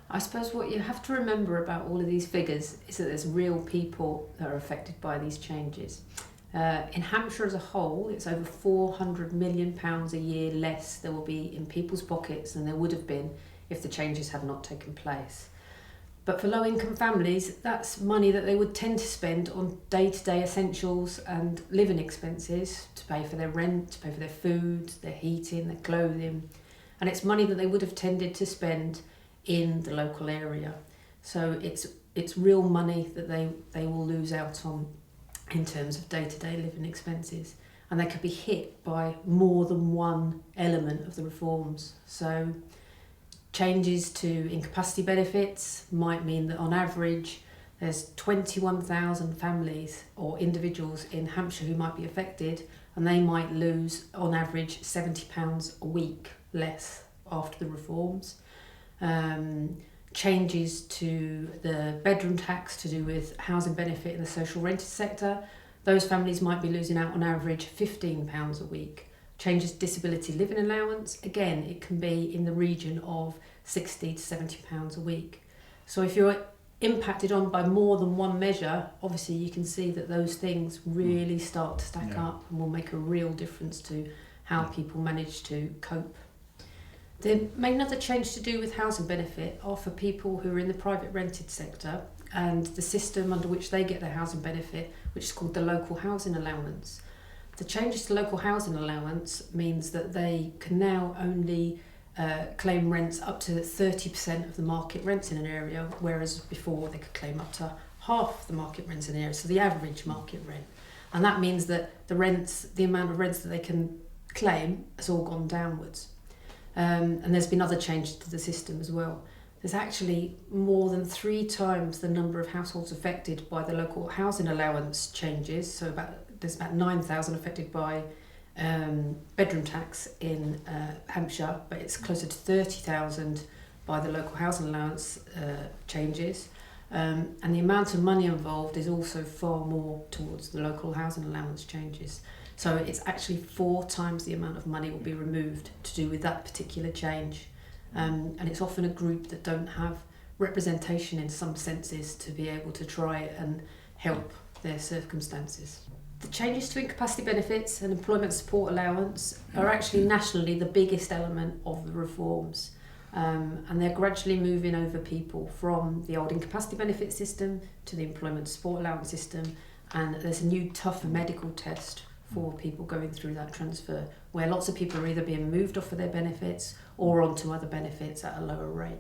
I suppose what you have to remember about all of these figures is that there's real people that are affected by these changes. In Hampshire as a whole, it's over £400 million a year less there will be in people's pockets than there would have been if the changes had not taken place. But for low-income families, that's money that they would tend to spend on day-to-day essentials and living expenses, to pay for their rent, to pay for their food, their heating, their clothing. And it's money that they would have tended to spend in the local area. So it's real money that they will lose out on in terms of day-to-day living expenses. And they could be hit by more than one element of the reforms. So changes to incapacity benefits might mean that on average there's 21,000 families or individuals in Hampshire who might be affected, and they might lose on average £70 a week less after the reforms. Changes to the bedroom tax to do with housing benefit in the social rented sector, those families might be losing out on average £15 a week. Changes to disability living allowance, again, it can be in the region of £60 to £70 a week. So if you're impacted on by more than one measure, obviously you can see that those things really start to stack up and will make a real difference to how people manage to cope. The main other change to do with housing benefit are for people who are in the private rented sector and the system under which they get their housing benefit, which is called the local housing allowance. The changes to local housing allowance means that they can now only claim rents up to 30% of the market rents in an area, whereas before they could claim up to half the market rents in an area, so the average market rent. And that means that the amount of rents that they can claim has all gone downwards. And there's been other changes to the system as well. There's actually more than 3 times the number of households affected by the local housing allowance changes. So there's about 9,000 affected by bedroom tax in Hampshire, but it's closer to 30,000 by the local housing allowance changes. And the amount of money involved is also far more towards the local housing allowance changes. So it's actually 4 times the amount of money will be removed to do with that particular change. And it's often a group that don't have representation in some senses to be able to try and help their circumstances. The changes to incapacity benefits and employment support allowance are actually nationally the biggest element of the reforms. And they're gradually moving over people from the old incapacity benefit system to the employment support allowance system. And there's a new tougher medical test for people going through that transfer, where lots of people are either being moved off of their benefits or onto other benefits at a lower rate.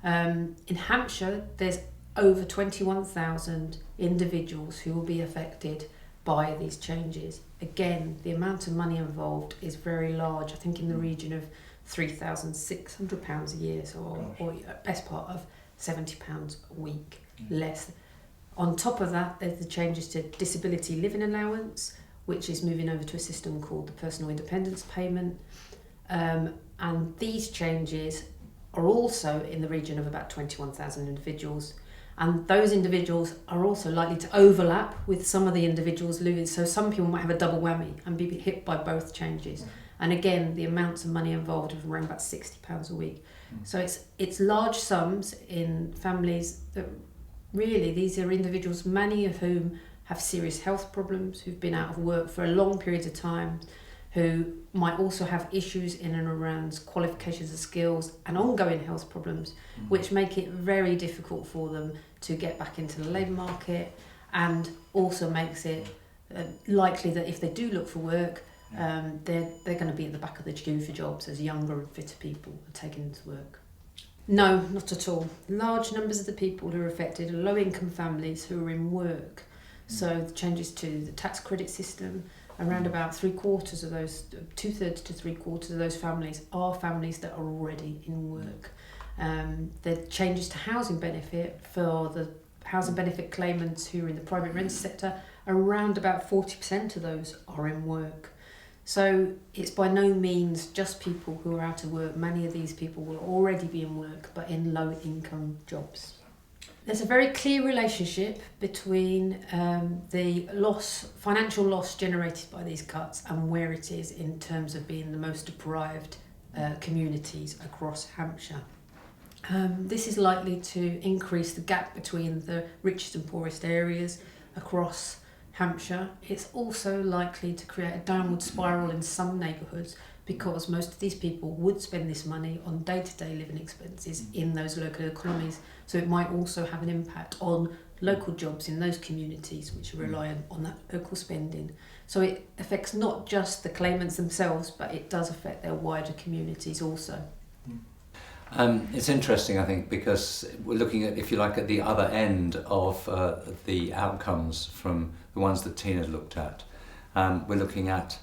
In Hampshire, there's over 21,000 individuals who will be affected by these changes. Again, the amount of money involved is very large, I think in the region of £3,600 a year, or best part of £70 a week less. On top of that, there's the changes to disability living allowance, which is moving over to a system called the personal independence payment. And these changes are also in the region of about 21,000 individuals. And those individuals are also likely to overlap with some of the individuals losing. So some people might have a double whammy and be hit by both changes. And again, the amounts of money involved are around about £60 a week. So it's large sums in families that really, these are individuals, many of whom have serious health problems, who've been out of work for a long period of time, who might also have issues in and around qualifications and skills and ongoing health problems, which make it very difficult for them to get back into the labour market, and also makes it likely that if they do look for work, they're going to be at the back of the queue for jobs as younger and fitter people are taken into work. No, not at all. Large numbers of the people who are affected are low-income families who are in work. So the changes to the tax credit system, around about 2/3 of those, 2/3 to 3/4 of those families are families that are already in work. The changes to housing benefit for the housing benefit claimants who are in the private rent sector, around about 40% of those are in work. So it's by no means just people who are out of work. Many of these people will already be in work, but in low income jobs. There's a very clear relationship between the financial loss generated by these cuts and where it is in terms of being the most deprived communities across Hampshire. This is likely to increase the gap between the richest and poorest areas across Hampshire. It's also likely to create a downward spiral in some neighbourhoods because most of these people would spend this money on day-to-day living expenses in those local economies. So it might also have an impact on local jobs in those communities which are reliant on that local spending. So it affects not just the claimants themselves, but it does affect their wider communities also. It's interesting, I think, because we're looking at, if you like, at the other end of the outcomes from the ones that Tina looked at. We're looking at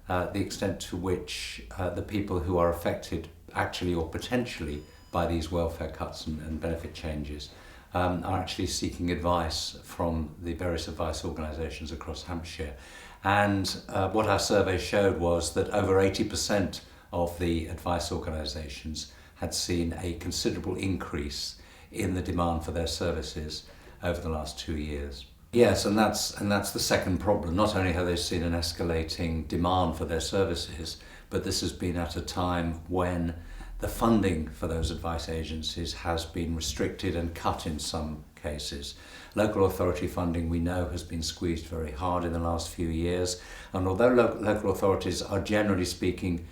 the extent to which the people who are affected actually or potentially by these welfare cuts and benefit changes are actually seeking advice from the various advice organisations across Hampshire. And what our survey showed was that over 80% of the advice organisations had seen a considerable increase in the demand for their services over the last 2 years. Yes, and that's the second problem. Not only have they seen an escalating demand for their services, but this has been at a time when the funding for those advice agencies has been restricted and cut in some cases. Local authority funding, we know, has been squeezed very hard in the last few years, and although local authorities are generally speaking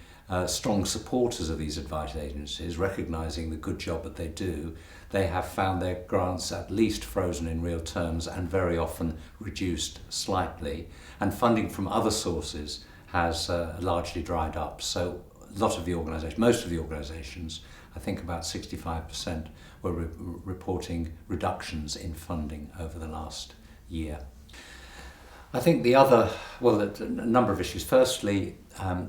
strong supporters of these advice agencies, recognising the good job that they do, they have found their grants at least frozen in real terms and very often reduced slightly, and funding from other sources has largely dried up. So a lot of the organisations, most of the organisations, I think about 65%, were reporting reductions in funding over the last year. I think a number of issues. Firstly,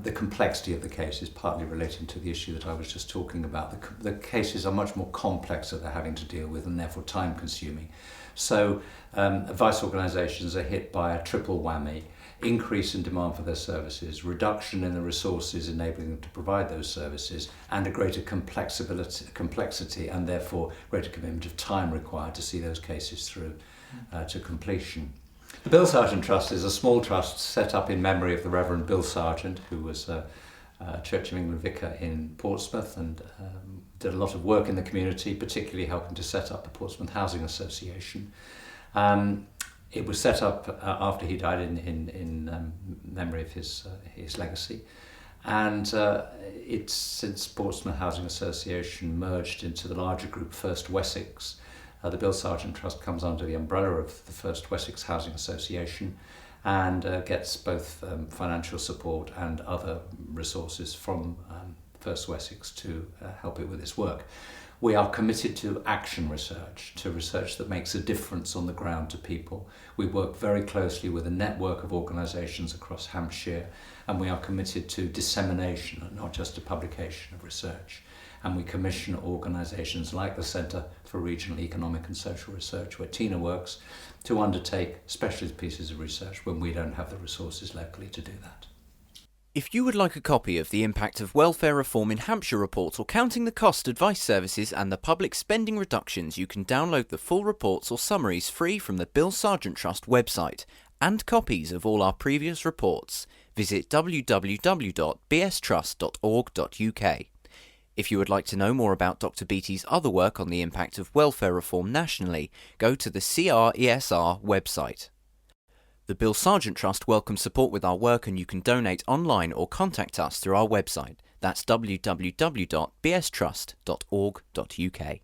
the complexity of the case is partly relating to the issue that I was just talking about. The cases are much more complex that they're having to deal with and therefore time consuming. So advice organisations are hit by a triple whammy: increase in demand for their services, reduction in the resources enabling them to provide those services, and a greater complexity and therefore greater commitment of time required to see those cases through to completion. The Bill Sargent Trust is a small trust set up in memory of the Reverend Bill Sargent, who was a Church of England vicar in Portsmouth and did a lot of work in the community, particularly helping to set up the Portsmouth Housing Association. It was set up after he died in memory of his legacy, and it's since Portsmouth Housing Association merged into the larger group First Wessex. The Bill Sargent Trust comes under the umbrella of the First Wessex Housing Association and gets both financial support and other resources from First Wessex to help it with its work. We are committed to action research, to research that makes a difference on the ground to people. We work very closely with a network of organisations across Hampshire, and we are committed to dissemination and not just to publication of research. And we commission organisations like the Centre for Regional Economic and Social Research, where Tina works, to undertake specialist pieces of research when we don't have the resources locally to do that. If you would like a copy of the Impact of Welfare Reform in Hampshire report or Counting the Cost advice services and the public spending reductions, you can download the full reports or summaries free from the Bill Sargent Trust website, and copies of all our previous reports. Visit www.bstrust.org.uk. If you would like to know more about Dr. Beatty's other work on the impact of welfare reform nationally, go to the CRESR website. The Bill Sargent Trust welcomes support with our work, and you can donate online or contact us through our website. That's www.bstrust.org.uk.